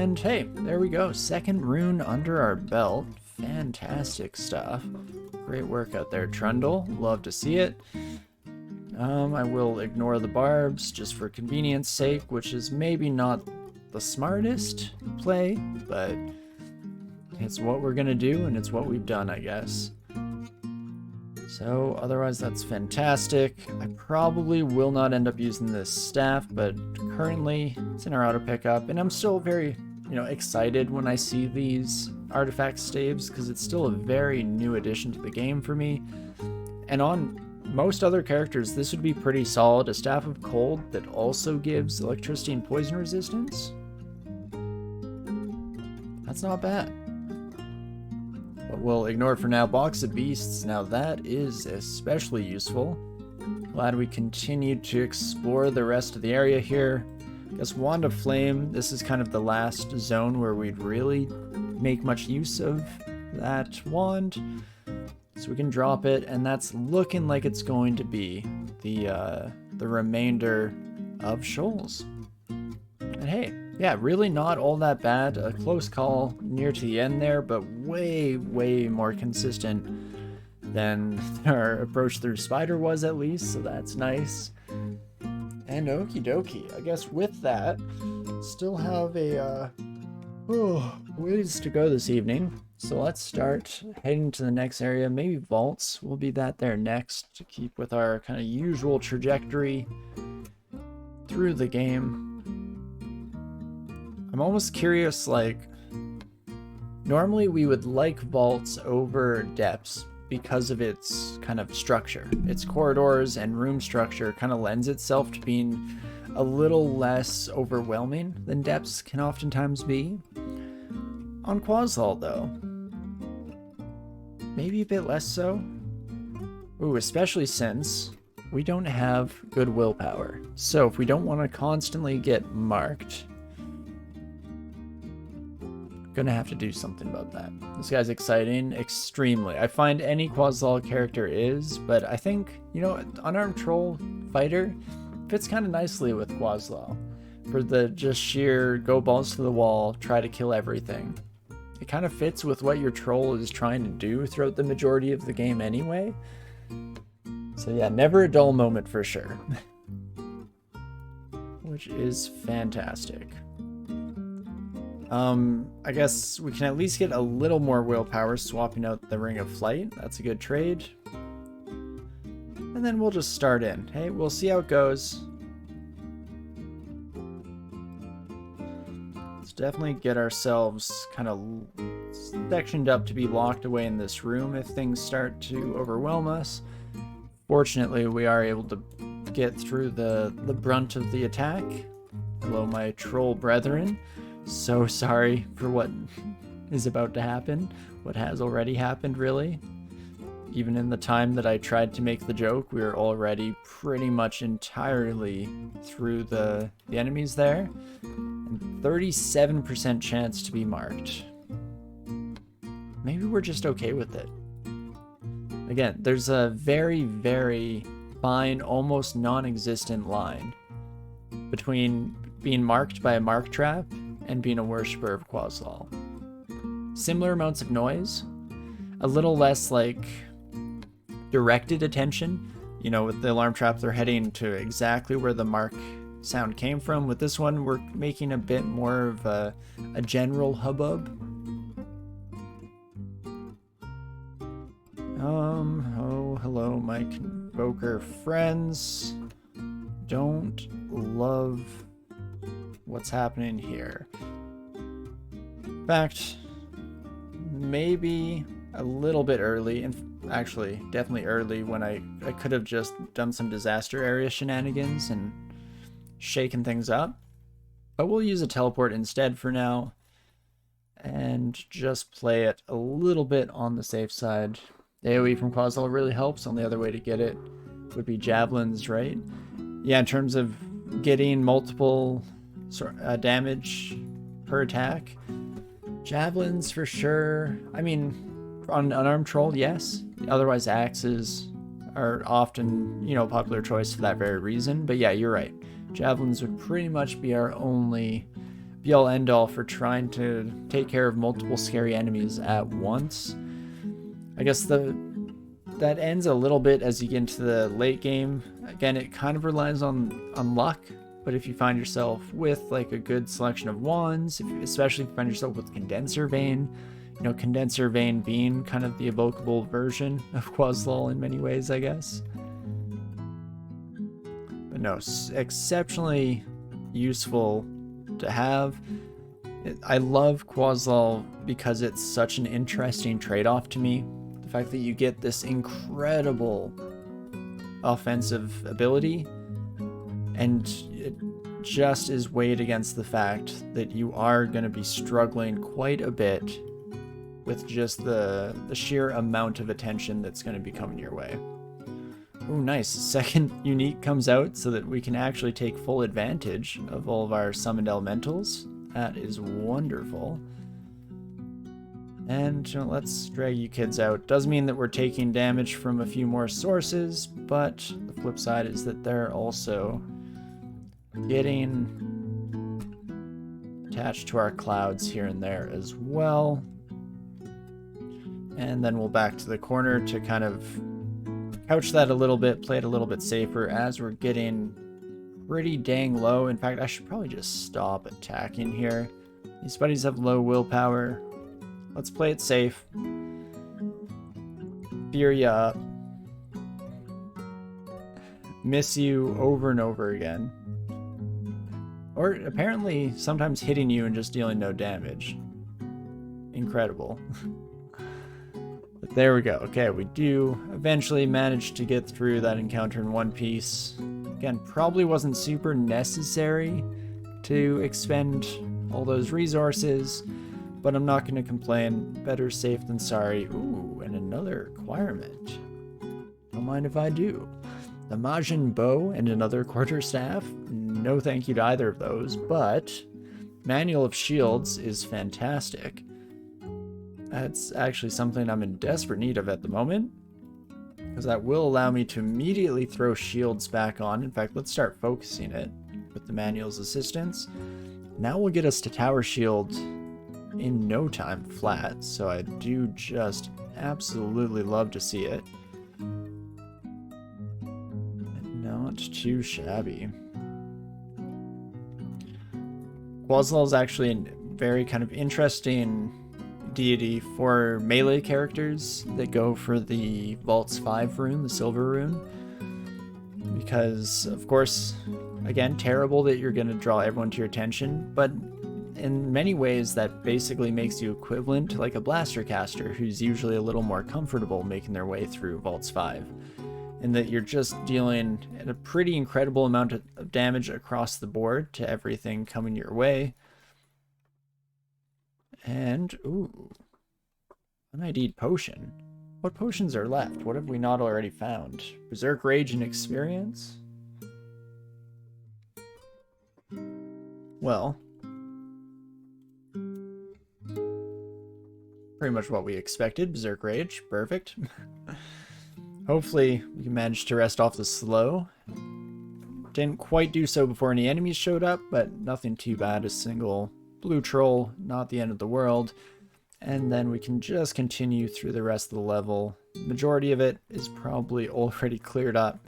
And hey, there we go. Second rune under our belt. Fantastic stuff. Great work out there, Trundle. Love to see it. I will ignore the barbs just for convenience sake, which is maybe not the smartest play, but it's what we're gonna do and it's what we've done, I guess. So otherwise that's fantastic. I probably will not end up using this staff, but currently it's in our auto pickup, and I'm still very, excited when I see these artifact staves because it's still a very new addition to the game for me. And on most other characters, this would be pretty solid. A Staff of Cold that also gives electricity and poison resistance. That's not bad. But we'll ignore it for now. Box of Beasts, now that is especially useful. Glad we continued to explore the rest of the area here. I guess Wand of Flame, this is kind of the last zone where we'd really make much use of that wand. So we can drop it, and that's looking like it's going to be the remainder of Shoals. And hey, yeah, really not all that bad. A close call near to the end there, but way, way more consistent than our approach through Spider was, at least, so that's nice. And okie dokie, I guess with that, still have a ways to go this evening. So let's start heading to the next area. Maybe vaults will be that there next to keep with our kind of usual trajectory through the game. I'm almost curious, like, normally we would like vaults over depths because of its kind of structure. Its corridors and room structure kind of lends itself to being a little less overwhelming than depths can oftentimes be. On Qazlal, though, maybe a bit less so. Ooh, especially since we don't have good willpower. So if we don't want to constantly get marked, gonna have to do something about that. This guy's exciting, extremely. I find any Qazlal character is, but I think, Unarmed Troll Fighter fits kind of nicely with Qazlal. For the just sheer go balls to the wall, try to kill everything. It kind of fits with what your troll is trying to do throughout the majority of the game anyway. So yeah, never a dull moment for sure. Which is fantastic. I guess we can at least get a little more willpower swapping out the Ring of Flight. That's a good trade. And then we'll just start in. Hey, we'll see how it goes. Let's definitely get ourselves kind of sectioned up to be locked away in this room if things start to overwhelm us. Fortunately, we are able to get through the brunt of the attack. Hello, my troll brethren. So sorry for what is about to happen, what has already happened, really. Even in the time that I tried to make the joke, we were already pretty much entirely through the enemies there. And 37% chance to be marked. Maybe we're just okay with it. Again, there's a very, very fine, almost non-existent line between being marked by a mark trap and being a worshipper of Qazlal. Similar amounts of noise, a little less like directed attention. With the alarm trap, they're heading to exactly where the mark sound came from. With this one, we're making a bit more of a general hubbub. Oh, hello, my Convoker friends. Don't love what's happening here. In fact, maybe a little bit early, and actually definitely early, when I could have just done some disaster area shenanigans and shaken things up. But we'll use a teleport instead for now and just play it a little bit on the safe side. AoE from Qazlal really helps. Only other way to get it would be javelins, right? Yeah, in terms of getting multiple damage per attack, javelins for sure. I mean, on unarmed troll, yes. Otherwise, axes are often, popular choice for that very reason. But yeah, you're right. Javelins would pretty much be our only be-all end-all for trying to take care of multiple scary enemies at once. I guess that ends a little bit as you get into the late game. Again, it kind of relies on luck, but if you find yourself with like a good selection of wands, especially if you find yourself with Condenser Vein, you know, Condenser Vein being kind of the evocable version of Qazlal in many ways, I guess. But no, exceptionally useful to have. I love Qazlal because it's such an interesting trade-off to me. The fact that you get this incredible offensive ability, and it just is weighed against the fact that you are going to be struggling quite a bit with just the sheer amount of attention that's going to be coming your way. Oh, nice. Second unique comes out so that we can actually take full advantage of all of our summoned elementals. That is wonderful. And let's drag you kids out. Does mean that we're taking damage from a few more sources, but the flip side is that they're also getting attached to our clouds here and there as well. And then we'll back to the corner to kind of couch that a little bit, play it a little bit safer as we're getting pretty dang low. In fact, I should probably just stop attacking here. These buddies have low willpower. Let's play it safe. Fear ya up. Miss you over and over again. Or apparently sometimes hitting you and just dealing no damage. Incredible. But there we go. Okay, we do eventually manage to get through that encounter in one piece. Again, probably wasn't super necessary to expend all those resources, but I'm not going to complain. Better safe than sorry. Ooh, and another acquirement. Don't mind if I do. The Majin bow and another quarterstaff. No thank you to either of those, but Manual of Shields is fantastic. That's actually something I'm in desperate need of at the moment, because that will allow me to immediately throw shields back on. In fact, let's start focusing it with the manual's assistance. Now we'll get us to tower shield in no time flat, so I do just absolutely love to see it. Not too shabby. Qazlal is actually a very kind of interesting deity for melee characters that go for the Vaults 5 rune, the silver rune, because of course, again, terrible that you're going to draw everyone to your attention, but in many ways that basically makes you equivalent to like a blaster caster who's usually a little more comfortable making their way through Vaults 5, in that you're just dealing a pretty incredible amount of damage across the board to everything coming your way. And, ooh, an ID'd potion. What potions are left? What have we not already found? Berserk Rage and Experience? Well, pretty much what we expected. Berserk Rage, perfect. Hopefully we can manage to rest off the slow. Didn't quite do so before any enemies showed up, but nothing too bad. A single blue troll, not the end of the world. And then we can just continue through the rest of the level. The majority of it is probably already cleared up,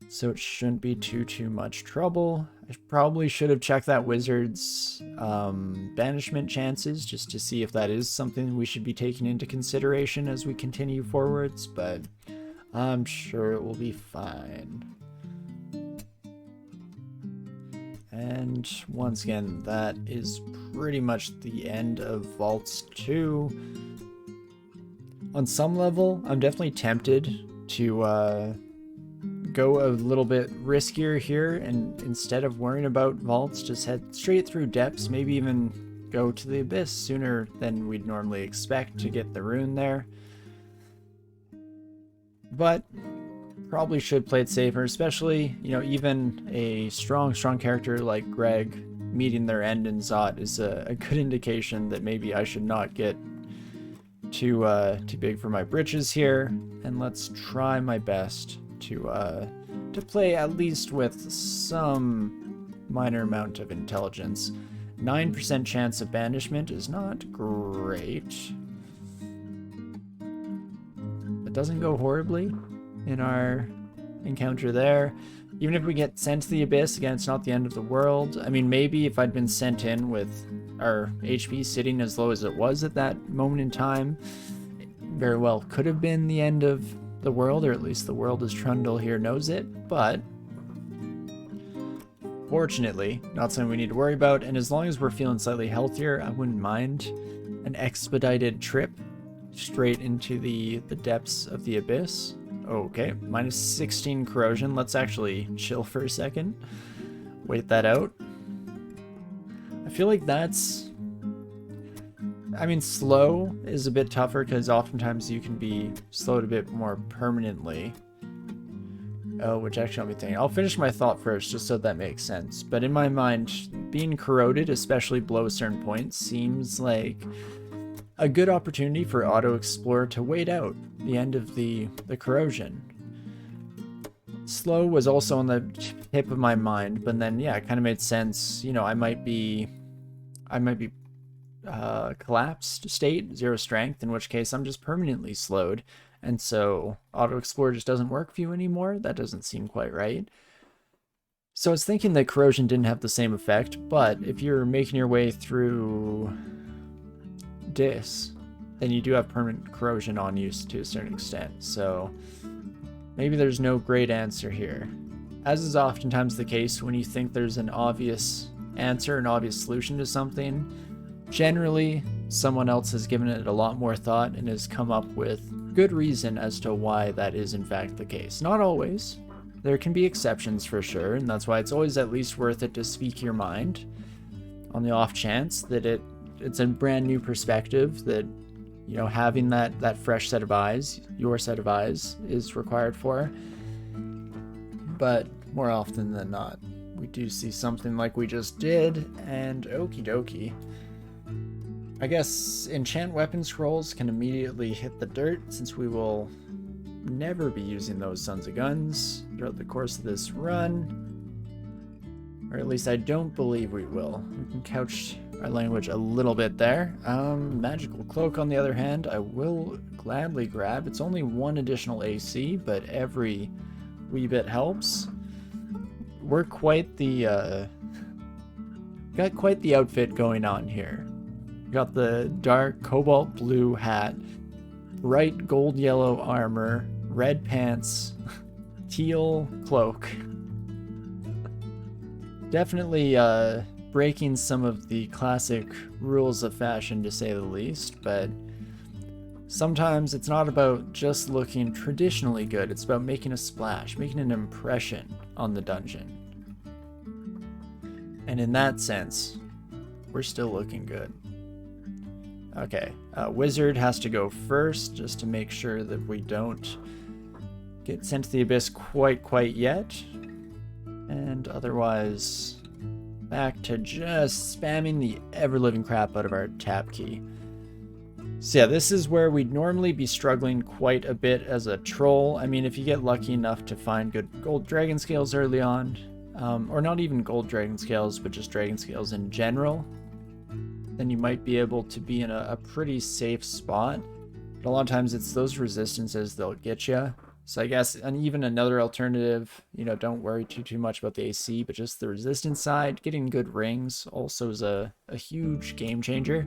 so it shouldn't be too much trouble. I probably should have checked that wizard's banishment chances just to see if that is something we should be taking into consideration as we continue forwards, but I'm sure it will be fine. And once again, that is pretty much the end of Vaults 2. On some level, I'm definitely tempted to go a little bit riskier here, and instead of worrying about vaults, just head straight through depths, maybe even go to the abyss sooner than we'd normally expect to get the rune there. But probably should play it safer, especially, you know, even a strong character like Greg meeting their end in Zot is a good indication that maybe I should not get too big for my britches here, and let's try my best to play at least with some minor amount of intelligence. 9% chance of banishment is not great. It doesn't go horribly in our encounter there. Even if we get sent to the Abyss, again, it's not the end of the world. I mean, maybe if I'd been sent in with our HP sitting as low as it was at that moment in time, it very well could have been the end of the world, or at least the world as Trundle here knows it, but fortunately, not something we need to worry about, and as long as we're feeling slightly healthier, I wouldn't mind an expedited trip straight into the depths of the Abyss. Okay, minus 16 corrosion. Let's actually chill for a second. Wait that out. I feel like that's... I mean, slow is a bit tougher because oftentimes you can be slowed a bit more permanently. Oh, which actually I'll be thinking. I'll finish my thought first just so that makes sense. But in my mind, being corroded, especially below a certain point, seems like a good opportunity for Auto Explorer to wait out the end of the corrosion. Slow was also on the tip of my mind, but then yeah, it kind of made sense. You know, I might be collapsed state, 0 strength, in which case I'm just permanently slowed, and so Auto Explorer just doesn't work for you anymore. That doesn't seem quite right. So I was thinking that corrosion didn't have the same effect, but if you're making your way through Dis, then you do have permanent corrosion on you to a certain extent, so maybe there's no great answer here. As is oftentimes the case when you think there's an obvious answer, an obvious solution to something, generally someone else has given it a lot more thought and has come up with good reason as to why that is in fact the case. Not always. There can be exceptions for sure, and that's why it's always at least worth it to speak your mind on the off chance that it's a brand new perspective, that, you know, having that fresh set of eyes, your set of eyes, is required for. But more often than not, we do see something like we just did, and okie dokie. I guess enchant weapon scrolls can immediately hit the dirt, since we will never be using those sons of guns throughout the course of this run. Or at least I don't believe we will. We can couch our language a little bit there. Magical Cloak, on the other hand, I will gladly grab. It's only 1 additional AC, but every wee bit helps. We're quite the, got quite the outfit going on here. Got the dark cobalt blue hat, bright gold yellow armor, red pants, teal cloak. Definitely breaking some of the classic rules of fashion, to say the least, but sometimes it's not about just looking traditionally good, it's about making a splash, making an impression on the dungeon. And in that sense, we're still looking good. Okay, Wizard has to go first, just to make sure that we don't get sent to the Abyss quite yet. And otherwise, back to just spamming the ever-living crap out of our tab key. So yeah, this is where we'd normally be struggling quite a bit as a troll. I mean, if you get lucky enough to find good gold dragon scales early on, or not even gold dragon scales, but just dragon scales in general, then you might be able to be in a pretty safe spot. But a lot of times it's those resistances that'll get you. So I guess, and even another alternative, you know, don't worry too much about the AC, but just the resistance side, getting good rings also is a huge game changer.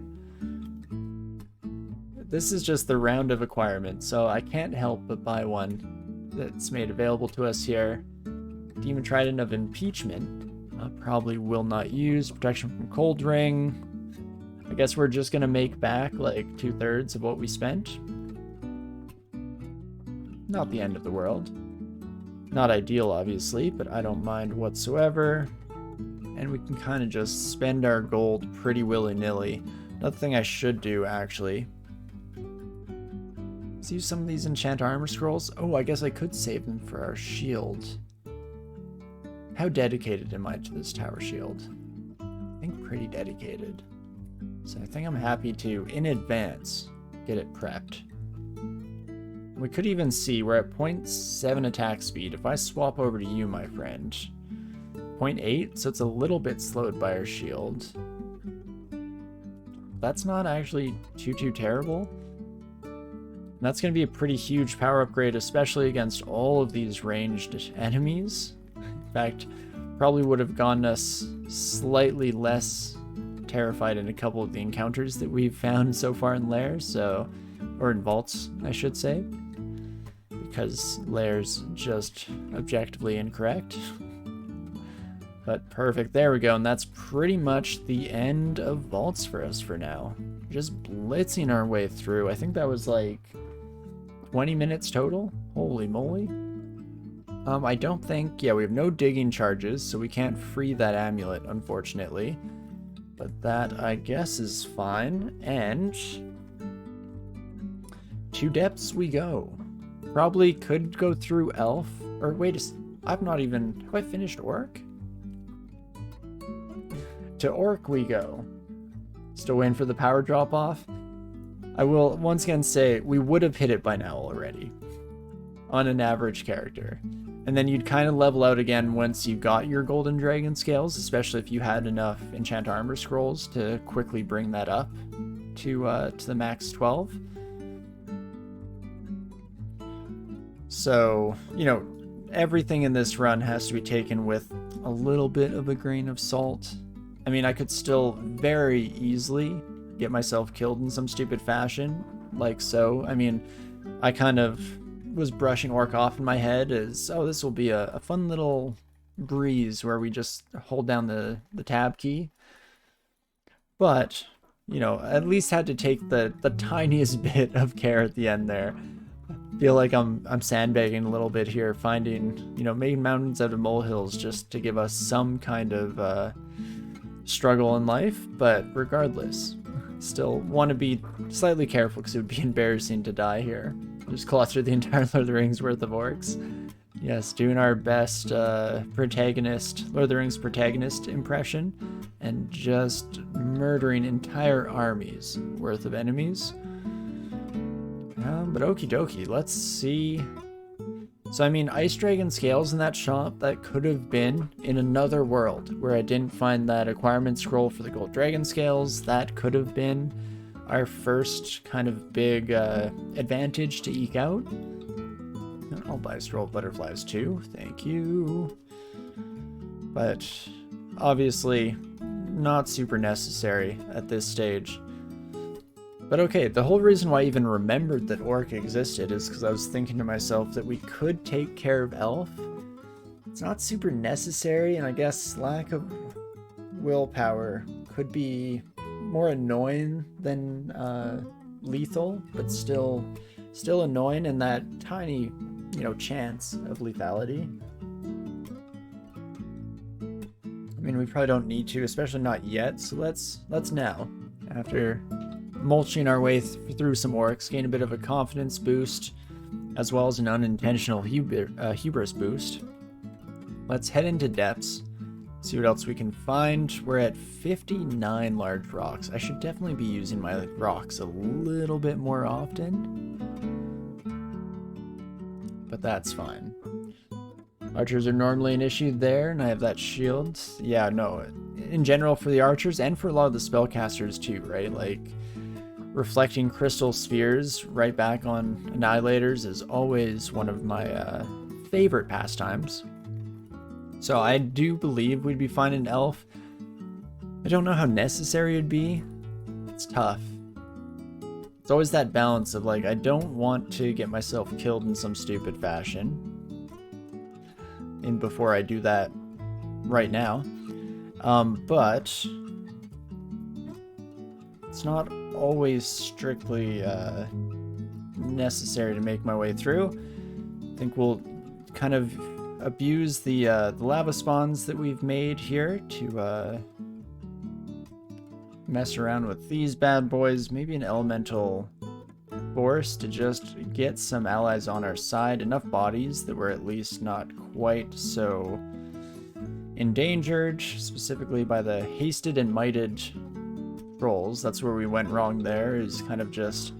This is just the round of acquirement, so I can't help but buy one that's made available to us here. Demon Trident of Impeachment, probably will not use. Protection from Cold Ring. I guess we're just gonna make back like 2/3 of what we spent. Not the end of the world. Not ideal, obviously, but I don't mind whatsoever. And we can kind of just spend our gold pretty willy-nilly. Another thing I should do, actually, is use some of these enchant armor scrolls. Oh, I guess I could save them for our shield. How dedicated am I to this tower shield? I think pretty dedicated. So I think I'm happy to, in advance, get it prepped. We could even see we're at 0.7 attack speed. If I swap over to you, my friend, 0.8, so it's a little bit slowed by our shield. that's not actually too terrible. And that's going to be a pretty huge power upgrade, especially against all of these ranged enemies. In fact, probably would have gotten us slightly less terrified in a couple of the encounters that we've found so far in lairs, so, or in vaults, I should say, because lairs just objectively incorrect. But perfect, there we go, and that's pretty much the end of vaults for us for now. Just blitzing our way through. I think that was like 20 minutes total. Holy moly. I don't think, yeah, we have no digging charges, so we can't free that amulet, unfortunately. But that, I guess, is fine. And to depths we go. Probably could go through elf, or wait, I've not even, have I finished orc? To orc we go. Still waiting for the power drop off. I will once again say we would have hit it by now already on an average character. And then you'd kind of level out again once you got your golden dragon scales, especially if you had enough enchant armor scrolls to quickly bring that up to the max 12. So, you know, everything in this run has to be taken with a little bit of a grain of salt. I mean, I could still very easily get myself killed in some stupid fashion, like so. I mean, I kind of was brushing orc off in my head as, oh, this will be a fun little breeze where we just hold down the tab key. But, you know, at least had to take the tiniest bit of care at the end there. Feel like I'm sandbagging a little bit here, finding, you know, making mountains out of molehills just to give us some kind of struggle in life. But regardless, still want to be slightly careful because it would be embarrassing to die here. Just cluster the entire Lord of the Rings worth of orcs. Yes, doing our best Lord of the Rings protagonist impression, and just murdering entire armies worth of enemies. But okie dokie, let's see. So I mean, ice dragon scales in that shop, that could have been in another world where I didn't find that acquirement scroll for the gold dragon scales. That could have been our first kind of big advantage to eke out. I'll buy a scroll of butterflies too, thank you. But obviously not super necessary at this stage. But okay, the whole reason why I even remembered that orc existed is because I was thinking to myself that we could take care of elf. It's not super necessary, and I guess lack of willpower could be more annoying than lethal, but still annoying in that tiny, you know, chance of lethality. I mean, we probably don't need to, especially not yet, so let's now, after mulching our way through some orcs, gain a bit of a confidence boost, as well as an unintentional hubris boost. Let's head into depths, see what else we can find. We're at 59 large rocks. I should definitely be using my rocks a little bit more often, but that's fine. Archers are normally an issue there, and I have that shield. Yeah, no, in general for the archers and for a lot of the spellcasters too, right? Like, reflecting crystal spheres right back on annihilators is always one of my favorite pastimes. So I do believe we'd be fine in elf. I don't know how necessary it'd be. It's tough. It's always that balance of like, I don't want to get myself killed in some stupid fashion. And before I do that right now. But it's not always strictly necessary to make my way through. I think we'll kind of abuse the lava spawns that we've made here to mess around with these bad boys. Maybe an elemental force to just get some allies on our side, enough bodies that we're at least not quite so endangered, specifically by the hasted and mighted trolls. That's where we went wrong there, is kind of just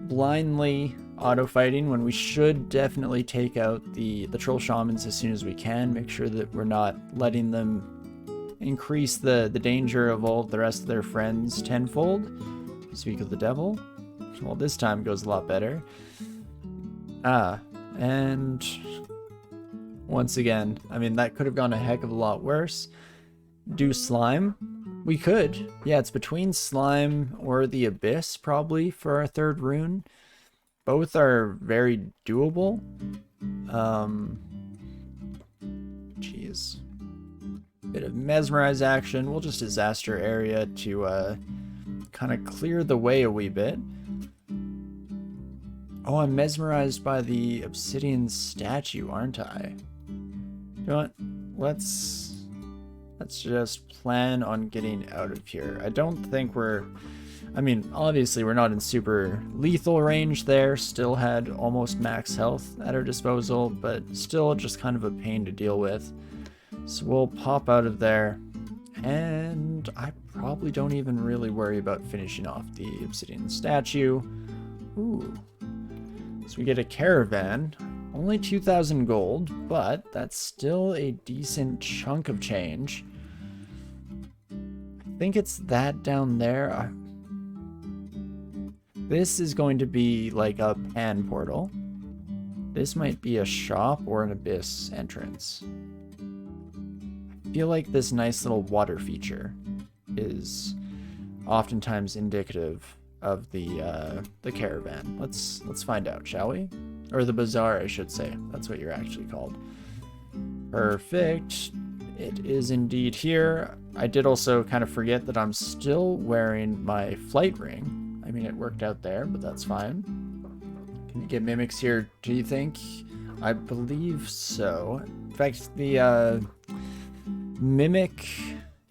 blindly auto-fighting when we should definitely take out the troll shamans as soon as we can. Make sure that we're not letting them increase the danger of all the rest of their friends tenfold. Speak of the devil. Well, this time goes a lot better. And once again, I mean, that could have gone a heck of a lot worse. Do slime? We could. Yeah, it's between slime or the abyss, probably, for our third rune. Both are very doable. Jeez. Bit of mesmerize action. We'll just disaster area to kind of clear the way a wee bit. Oh, I'm mesmerized by the obsidian statue, aren't I? You know what? Let's just plan on getting out of here. I don't think we're... I mean, obviously we're not in super lethal range there. Still had almost max health at our disposal, but still just kind of a pain to deal with. So we'll pop out of there. And I probably don't even really worry about finishing off the obsidian statue. Ooh. So we get a caravan. Only 2,000 gold, but that's still a decent chunk of change. I think it's that down there. This is going to be like a pan portal. This might be a shop or an abyss entrance. I feel like this nice little water feature is oftentimes indicative of the caravan. Let's find out, shall we? Or the bazaar, I should say. That's what you're actually called. Perfect. It is indeed here. I did also kind of forget that I'm still wearing my flight ring. I mean, it worked out there, but that's fine. Can you get mimics here, do you think? I believe so. In fact, the mimic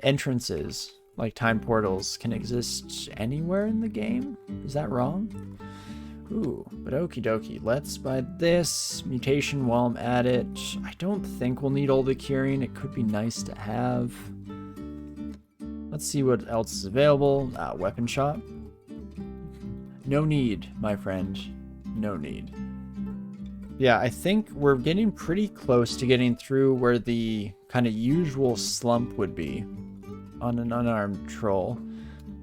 entrances, like time portals, can exist anywhere in the game? Is that wrong? Ooh, but okie dokie. Let's buy this mutation while I'm at it. I don't think we'll need all the curing. It could be nice to have. Let's see what else is available. Weapon shop. No need, my friend. No need. Yeah, I think we're getting pretty close to getting through where the kind of usual slump would be on an unarmed troll.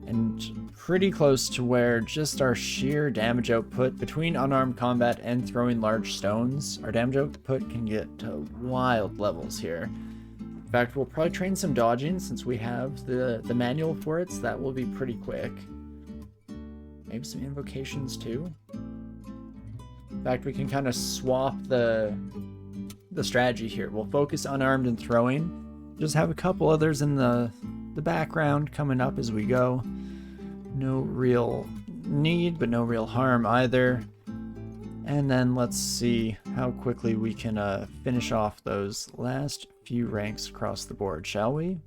And pretty close to where just our sheer damage output between unarmed combat and throwing large stones, our damage output can get to wild levels here. In fact, we'll probably train some dodging since we have the manual for it, so that will be pretty quick. Maybe some invocations too. In fact, we can kind of swap the strategy here. We'll focus unarmed and throwing. Just have a couple others in the background coming up as we go. No real need, but no real harm either. And then let's see how quickly we can finish off those last few ranks across the board, shall we?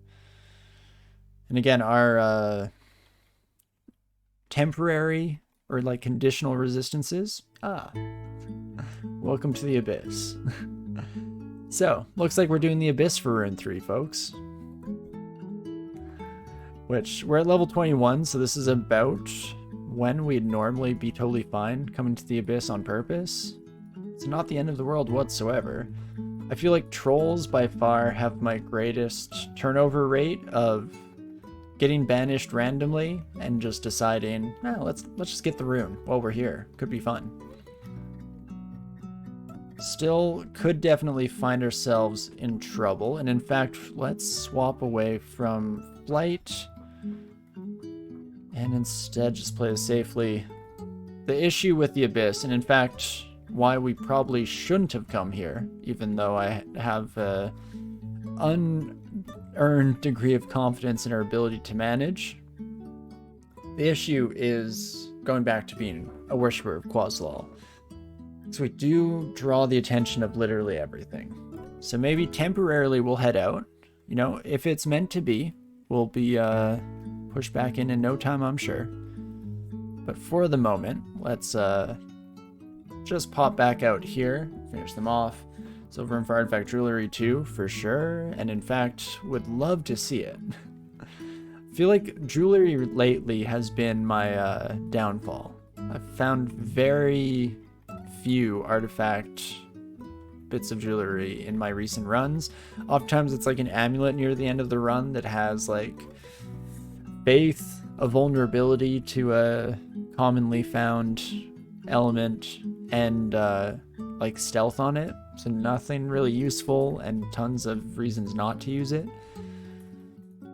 And again, our temporary or like conditional resistances. Welcome to the Abyss. So, looks like we're doing the Abyss for Rune 3, folks. Which, we're at level 21, so this is about when we'd normally be totally fine coming to the Abyss on purpose. It's not the end of the world whatsoever. I feel like trolls by far have my greatest turnover rate of getting banished randomly and just deciding, let's just get the rune while we're here. Could be fun. Still could definitely find ourselves in trouble, and in fact, let's swap away from flight and instead just play it safely. The issue with the Abyss, and in fact, why we probably shouldn't have come here, even though I have an unearned degree of confidence in our ability to manage. The issue is going back to being a worshipper of Qazlal. So we do draw the attention of literally everything. So maybe temporarily we'll head out. You know, if it's meant to be, we'll be pushed back in no time, I'm sure. But for the moment, let's just pop back out here, finish them off. Silver and Fire Artifact Jewelry too, for sure. And in fact, would love to see it. I feel like jewelry lately has been my downfall. I've found very few artifact bits of jewelry in my recent runs. Oftentimes it's like an amulet near the end of the run that has like faith, a vulnerability to a commonly found element, and like stealth on it. So nothing really useful and tons of reasons not to use it.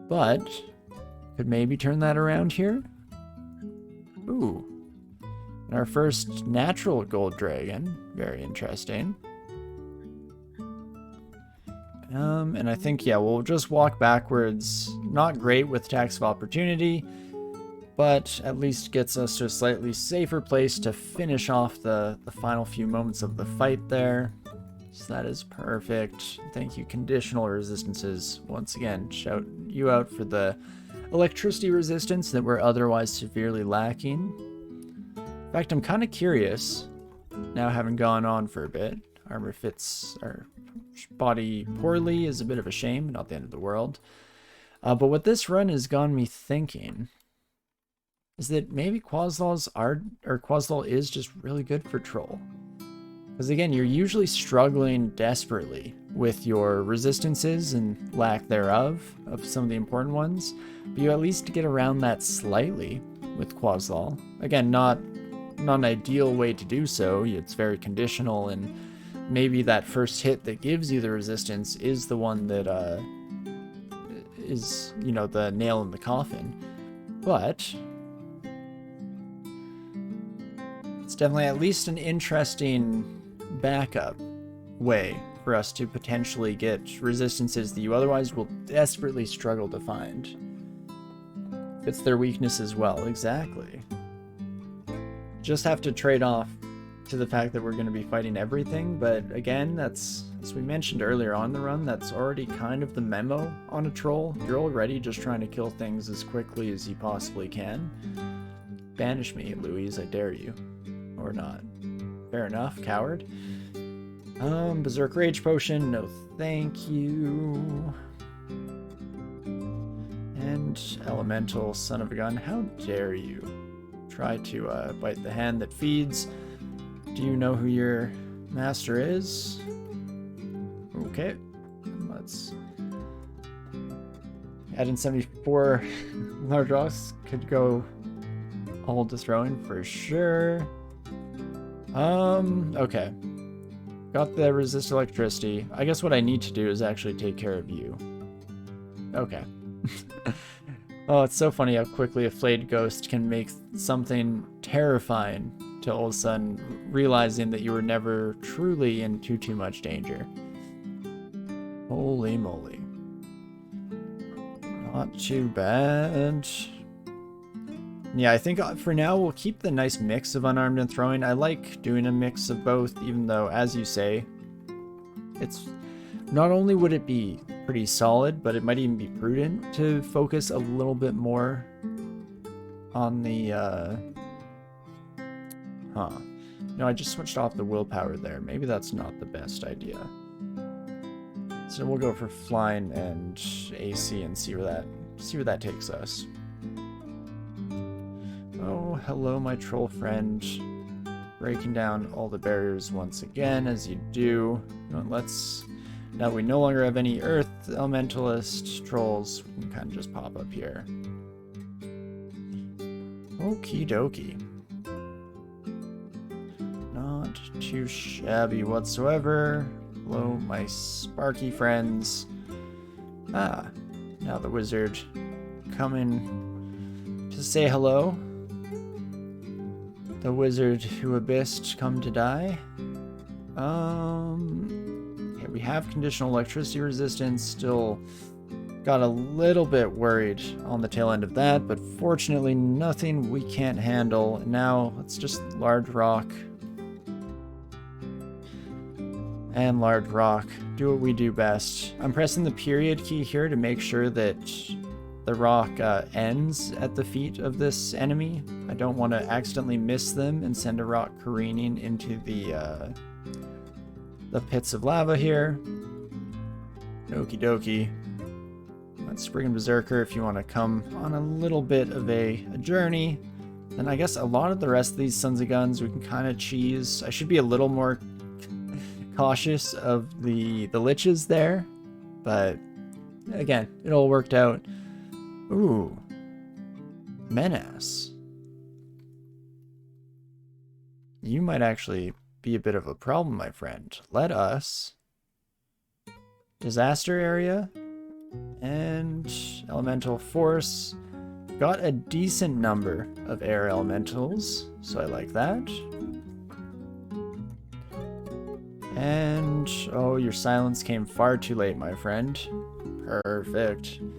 But could maybe turn that around here. Ooh. And our first natural gold dragon. Very interesting. And I think, yeah, we'll just walk backwards. Not great with tax of opportunity, but at least gets us to a slightly safer place to finish off the final few moments of the fight there. So that is perfect. Thank you, conditional resistances. Once again, shout you out for the electricity resistance that we're otherwise severely lacking. In fact, I'm kind of curious, now having gone on for a bit. Armor fits our body poorly is a bit of a shame, not the end of the world. But what this run has gone me thinking is that maybe Qazlal is just really good for troll. Because again, you're usually struggling desperately with your resistances and lack thereof of some of the important ones, but you at least get around that slightly with Qazlal. Again, not an ideal way to do so. It's very conditional, and maybe that first hit that gives you the resistance is the one that is, you know, the nail in the coffin. But it's definitely at least an interesting backup way for us to potentially get resistances that you otherwise will desperately struggle to find. It's their weakness as well, exactly. Just have to trade off to the fact that we're going to be fighting everything, but again, that's, as we mentioned earlier on the run, that's already kind of the memo on a troll. You're already just trying to kill things as quickly as you possibly can. Banish me, Louise, I dare you. Or not. Fair enough, coward. Berserk Rage Potion, no thank you. And Elemental Son of a Gun, how dare you try to bite the hand that feeds. Do you know who your master is? Okay, let's add in 74 large rocks. Could go all dethrowing for sure. Okay. Got the resist electricity. I guess what I need to do is actually take care of you. Okay. Oh, it's so funny how quickly a flayed ghost can make something terrifying to all of a sudden realizing that you were never truly in too much danger. Holy moly. Not too bad. Yeah, I think for now we'll keep the nice mix of unarmed and throwing. I like doing a mix of both, even though, as you say, it's not only would it be pretty solid, but it might even be prudent to focus a little bit more on the, No, I just switched off the willpower there. Maybe that's not the best idea. So we'll go for flying and AC and see where that takes us. Oh, hello, my troll friend. Breaking down all the barriers once again, as you do. Now that we no longer have any Earth Elementalist trolls, we can kind of just pop up here. Okie dokie. Not too shabby whatsoever. Hello, my sparky friends. Ah, now the wizard coming to say hello. The wizard who abyssed come to die. Okay, we have conditional electricity resistance. Still got a little bit worried on the tail end of that, but fortunately nothing we can't handle. And now let's just large rock. And large rock. Do what we do best. I'm pressing the period key here to make sure that the rock ends at the feet of this enemy. I don't want to accidentally miss them and send a rock careening into the pits of lava here. Okie dokie. Let's Spriggan Berserker if you want to come on a little bit of a journey. Then I guess a lot of the rest of these Sons of Guns we can kind of cheese. I should be a little more cautious of the liches there, but again, it all worked out. Ooh, menace. You might actually be a bit of a problem, my friend. Let us disaster area and elemental force. Got a decent number of air elementals, so I like that. And oh, your silence came far too late, my friend. Perfect.